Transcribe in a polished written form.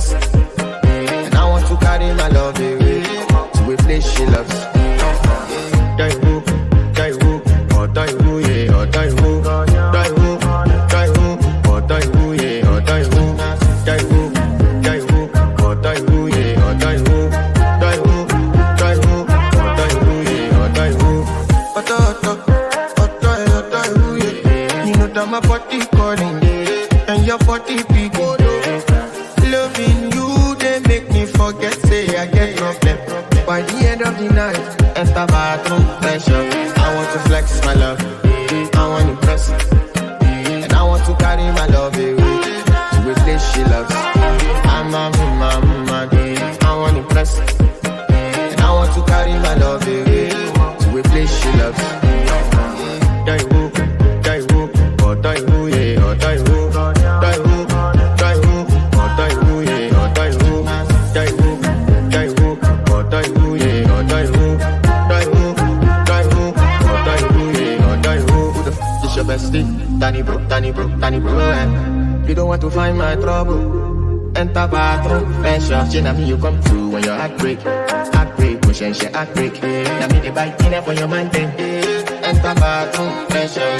impressed. And I want to carry my love away to a place she loves. Die who, or die who, yeah, or die who, die who, or die who, yeah, or die who, die who, or die who, yeah, or die who, die who, or die who, yeah, or die who, or die who, yeah. You know that my body calling, and your body big. Loving you, they make me forget, say I get problem. By the end of the night, enter bathroom pressure. I want to flex my love, I want to impress, and I want to carry my love away to a place she loves. I'm a mama, I want to impress, and I want to carry my love away to a place she loves. Die who, or die who, yeah, or die who, die who, or die who, yeah, or die who, die who, or die who, yeah, or die who, die who, or die who, yeah, or die who. Who the f*** is your bestie? Danny bro, eh? You don't want to find my trouble. Enter bathroom, pressure. She na me you come through when your heart break, push and she heart break. Na me the bite in for your man then. Enter bathroom, pressure.